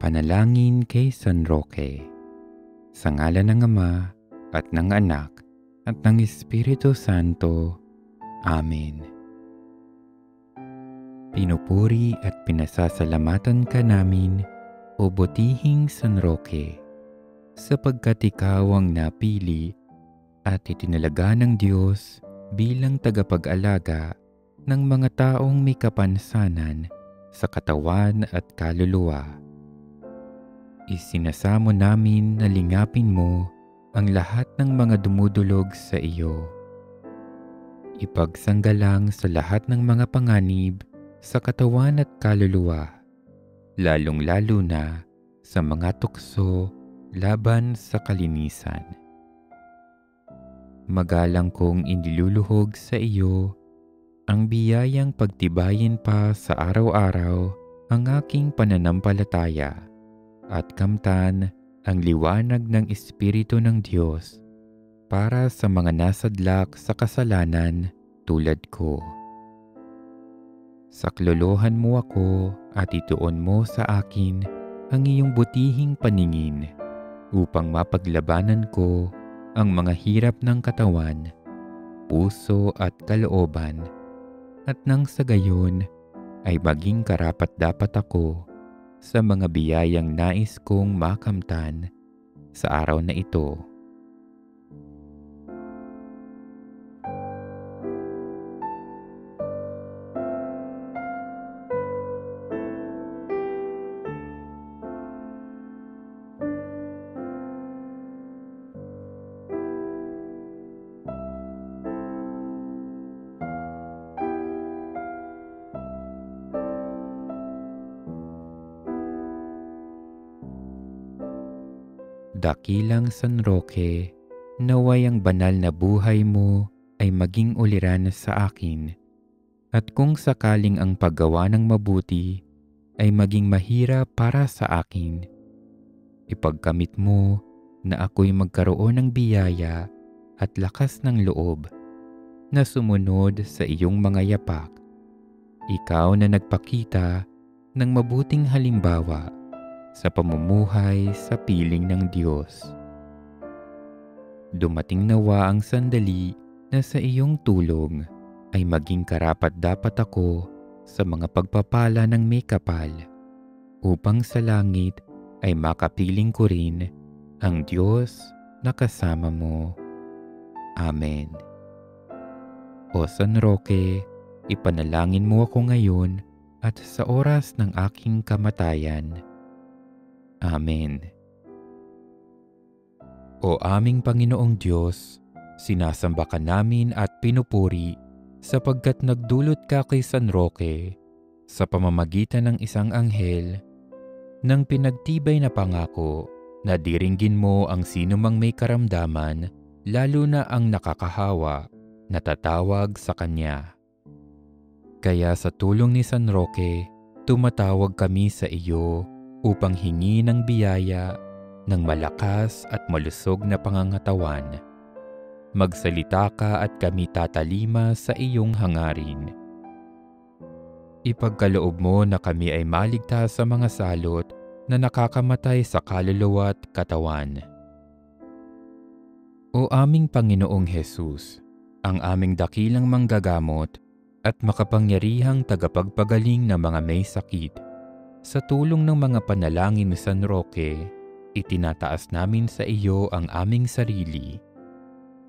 Panalangin kay San Roque. Sa ngalan ng Ama at ng Anak at ng Espiritu Santo. Amen. Pinupuri at pinasasalamatan ka namin, o butihing San Roque, sapagkat ikaw ang napili at itinalaga ng Diyos bilang tagapag-alaga ng mga taong may kapansanan sa katawan at kaluluwa. Isinasamo namin na lingapin mo ang lahat ng mga dumudulog sa iyo. Ipagsanggalang sa lahat ng mga panganib sa katawan at kaluluwa, lalong-lalo na sa mga tukso laban sa kalinisan. Magalang kong iniluluhog sa iyo ang biyayang pagtibayin pa sa araw-araw ang aking pananampalataya at kamtan ang liwanag ng Espiritu ng Diyos para sa mga nasadlak sa kasalanan tulad ko. Saklolohan mo ako at ituon mo sa akin ang iyong butihing paningin upang mapaglabanan ko ang mga hirap ng katawan, puso at kalooban, at nang sa gayon ay maging karapat-dapat ako sa mga biyayang nais kong makamtan sa araw na ito. Dakilang San Roque, naway ang banal na buhay mo ay maging uliran sa akin, at kung sakaling ang paggawa ng mabuti ay maging mahirap para sa akin, ipagkamit mo na ako'y magkaroon ng biyaya at lakas ng loob na sumunod sa iyong mga yapak. Ikaw na nagpakita ng mabuting halimbawa sa pamumuhay sa piling ng Diyos. Dumating nawa ang sandali na sa iyong tulong ay maging karapat-dapat ako sa mga pagpapala ng may kapal, upang sa langit ay makapiling ko rin ang Diyos na kasama mo. Amen. O San Roque, ipanalangin mo ako ngayon at sa oras ng aking kamatayan. Amen. O aming Panginoong Diyos, sinasamba ka namin at pinupuri sapagkat nagdulot ka kay San Roque sa pamamagitan ng isang anghel ng pinagtibay na pangako na diringgin mo ang sinumang may karamdaman, lalo na ang nakakahawa na tatawag sa kanya. Kaya sa tulong ni San Roque, tumatawag kami sa iyo upang hingi ng biyaya ng malakas at malusog na pangangatawan. Magsalita ka at kami tatalima sa iyong hangarin. Ipagkaloob mo na kami ay maligtas sa mga salot na nakakamatay sa kaluluwa at katawan. O aming Panginoong Hesus, ang aming dakilang manggagamot at makapangyarihang tagapagpagaling ng mga may sakit, sa tulong ng mga panalangin ni San Roque, itinataas namin sa iyo ang aming sarili,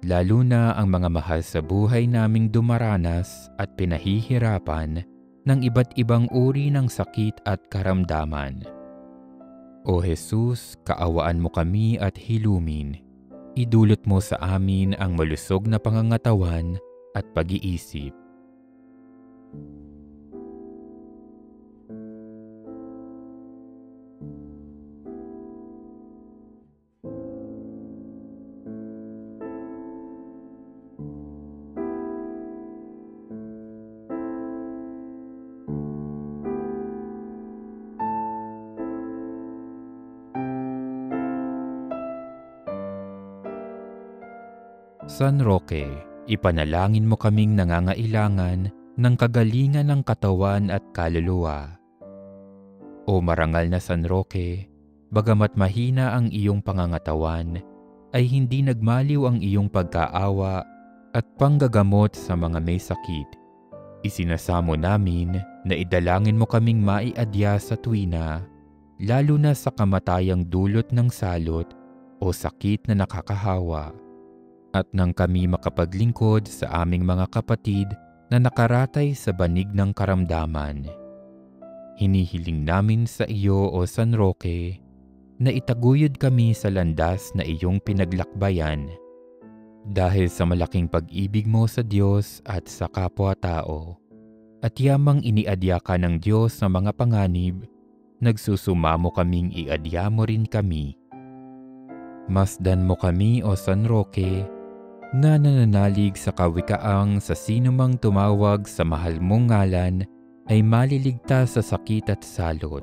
lalo na ang mga mahal sa buhay naming dumaranas at pinahihirapan ng iba't ibang uri ng sakit at karamdaman. O Jesus, kaawaan mo kami at hilumin. Idulot mo sa amin ang malusog na pangangatawan at pag-iisip. San Roque, ipanalangin mo kaming nangangailangan ng kagalingan ng katawan at kaluluwa. O marangal na San Roque, bagamat mahina ang iyong pangangatawan, ay hindi nagmaliw ang iyong pagkaawa at panggagamot sa mga may sakit. Isinasamo namin na idalangin mo kaming maiadya sa tuwina, lalo na sa kamatayang dulot ng salot o sakit na nakakahawa, at nang kami makapaglingkod sa aming mga kapatid na nakaratay sa banig ng karamdaman. Hinihiling namin sa iyo, O San Roque, na itaguyod kami sa landas na iyong pinaglakbayan. Dahil sa malaking pag-ibig mo sa Diyos at sa kapwa-tao, at yamang iniadya ka ng Diyos sa mga panganib, nagsusumamo kaming iadya mo rin kami. Masdan mo kami, O San Roque, na nananalig sa kawikaang sa sinumang tumawag sa mahal mong ngalan ay maliligtas sa sakit at salot.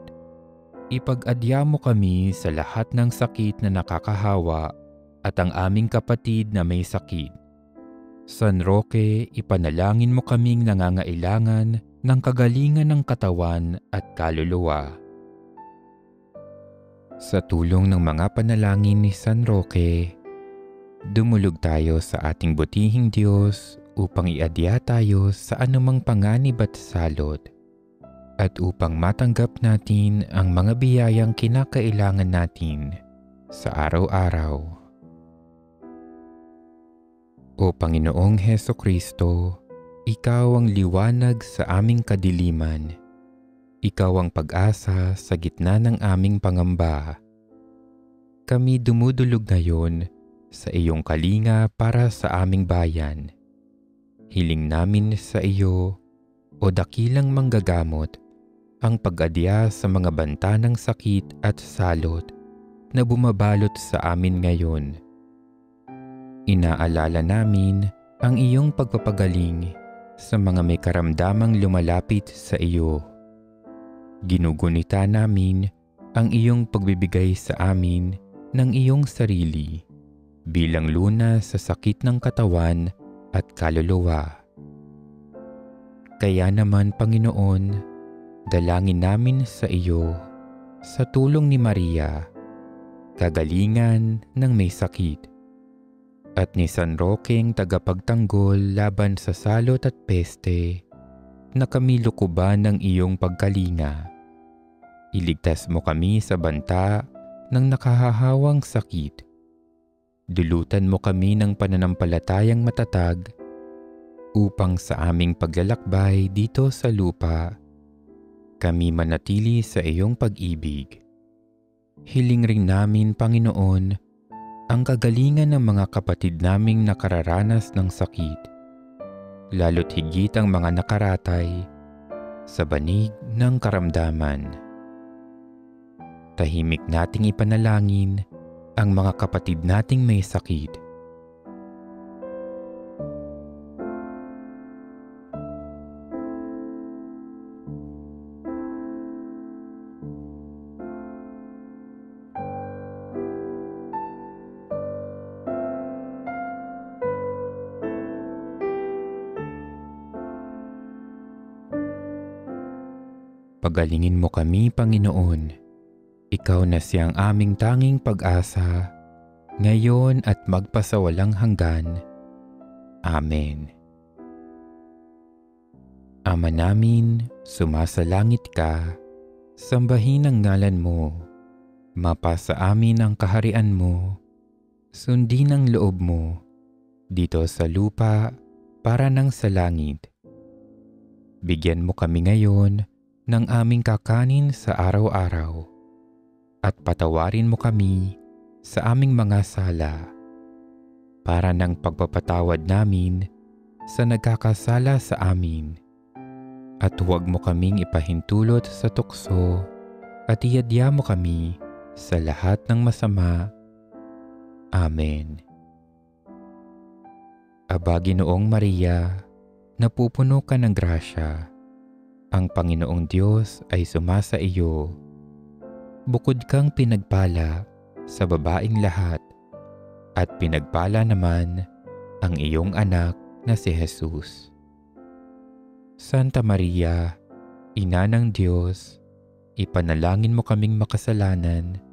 Ipag-adya mo kami sa lahat ng sakit na nakakahawa at ang aming kapatid na may sakit. San Roque, ipanalangin mo kaming nangangailangan ng kagalingan ng katawan at kaluluwa. Sa tulong ng mga panalangin ni San Roque, dumulog tayo sa ating butihing Diyos upang iadya tayo sa anumang panganib at salot, at upang matanggap natin ang mga biyayang kinakailangan natin sa araw-araw. O Panginoong Hesukristo, Ikaw ang liwanag sa aming kadiliman. Ikaw ang pag-asa sa gitna ng aming pangamba. Kami dumudulog ngayon sa iyong kalinga para sa aming bayan. Hiling namin sa iyo, O dakilang manggagamot, ang pag-adya sa mga banta ng sakit at salot na bumabalot sa amin ngayon. Inaalala namin ang iyong pagpapagaling sa mga may karamdamang lumalapit sa iyo. Ginugunita namin ang iyong pagbibigay sa amin ng iyong sarili bilang lunas sa sakit ng katawan at kaluluwa. Kaya naman, Panginoon, dalangin namin sa iyo sa tulong ni Maria, kagalingan ng may sakit, at ni San Roqueng tagapagtanggol laban sa salot at peste, na kami lukuban ng iyong pagkalinga. Iligtas mo kami sa banta ng nakahahawang sakit. Dulutan mo kami ng pananampalatayang matatag upang sa aming paglalakbay dito sa lupa, kami manatili sa iyong pag-ibig. Hiling rin namin, Panginoon, ang kagalingan ng mga kapatid naming nakararanas ng sakit, lalo't higit ang mga nakaratay sa banig ng karamdaman. Tahimik nating ipanalangin ang mga kapatid nating may sakit. Pagalingin mo kami, Panginoon. Ikaw na siyang aming tanging pag-asa, ngayon at magpasawalang hanggan. Amen. Ama namin, sumasalangit ka, sambahin ang ngalan mo, mapasa amin ang kaharian mo, sundin ang loob mo, dito sa lupa para nang sa langit. Bigyan mo kami ngayon ng aming kakanin sa araw-araw, at patawarin mo kami sa aming mga sala, para ng pagpapatawad namin sa nagkakasala sa amin. At huwag mo kaming ipahintulot sa tukso, at iadya mo kami sa lahat ng masama. Amen. Aba, Ginoong Maria, napupuno ka ng grasya. Ang Panginoong Diyos ay sumasa iyo. Bukod kang pinagpala sa babaing lahat, at pinagpala naman ang iyong anak na si Jesus. Santa Maria, Ina ng Diyos, ipanalangin mo kaming makasalanan,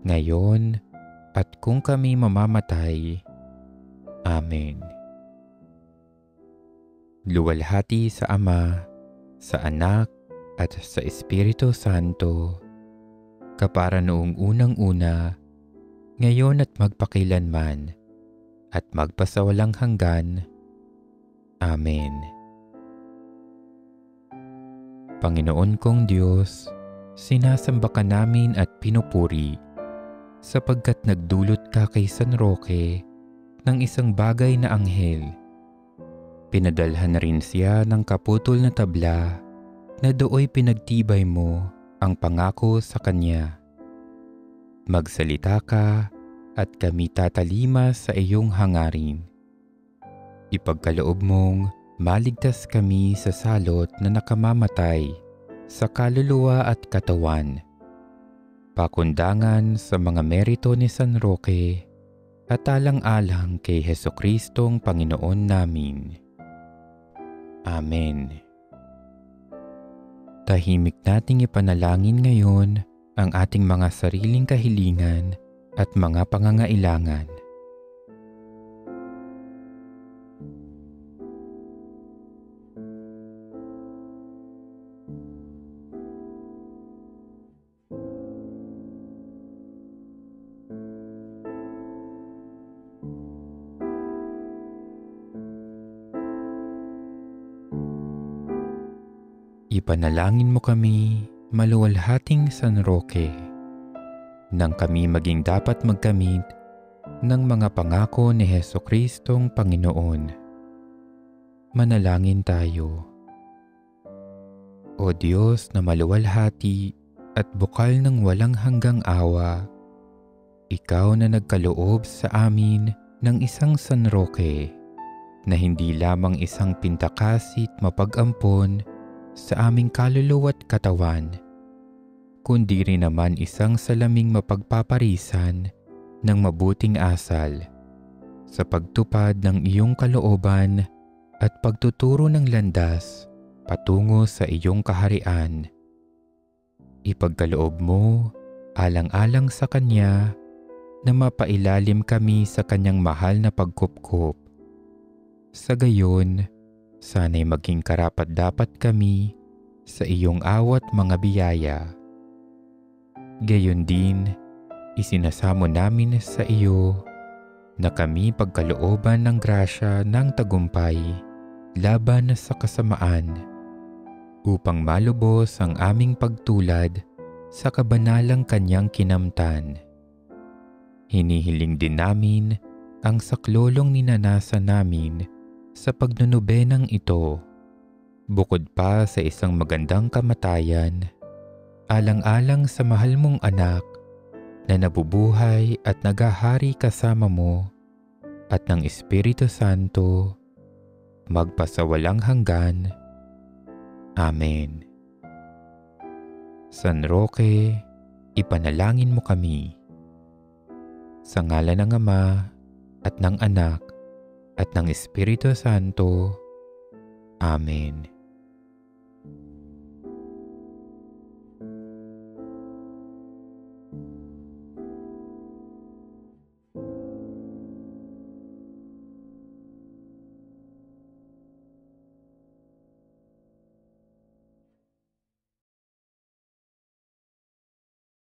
ngayon at kung kami mamamatay. Amen. Luwalhati sa Ama, sa Anak, at sa Espiritu Santo, kapara noong unang-una, ngayon at magpakilanman, at magpasawalang hanggan. Amen. Panginoon kong Diyos, sinasamba ka namin at pinupuri, sapagkat nagdulot ka kay San Roque ng isang bagay na anghel. Pinadalhan na rin siya ng kaputol na tabla na dooy pinagtibay mo ang pangako sa kanya. Magsalita ka at kami tatalima sa iyong hangarin. Ipagkaloob mong maligtas kami sa salot na nakamamatay sa kaluluwa at katawan. Pakundangan sa mga merito ni San Roque at alang-alang kay Jesucristong Panginoon namin. Amen. Tahimik nating ipanalangin ngayon ang ating mga sariling kahilingan at mga pangangailangan. Ipanalangin mo kami, maluwalhating San Roque, nang kami maging dapat magkamit ng mga pangako ni Jesucristong Panginoon. Manalangin tayo. O Diyos na maluwalhati at bukal ng walang hanggang awa, Ikaw na nagkaloob sa amin ng isang San Roque na hindi lamang isang pintakasit mapag-ampon sa aming kaluluwa't katawan, kundi rin naman isang salaming mapagpaparisan ng mabuting asal sa pagtupad ng iyong kalooban at pagtuturo ng landas patungo sa iyong kaharian. Ipagkaloob mo, alang-alang sa Kanya, na mapailalim kami sa Kanyang mahal na pagkupkop. Sa gayon, sana'y maging karapat-dapat kami sa iyong awat mga biyaya. Gayon din, isinasamo namin sa iyo na kami pagkalooban ng grasya ng tagumpay laban sa kasamaan, upang malubos ang aming pagtulad sa kabanalang Kanyang kinamtan. Hinihiling din namin ang saklolong ninanasan namin sa pagnunubenang ito, bukod pa sa isang magandang kamatayan, alang-alang sa mahal mong anak na nabubuhay at naghahari kasama mo at ng Espiritu Santo, magpasawalang hanggan. Amen. San Roque, ipanalangin mo kami. Sa ngalan ng Ama at ng Anak at ng Espiritu Santo. Amen.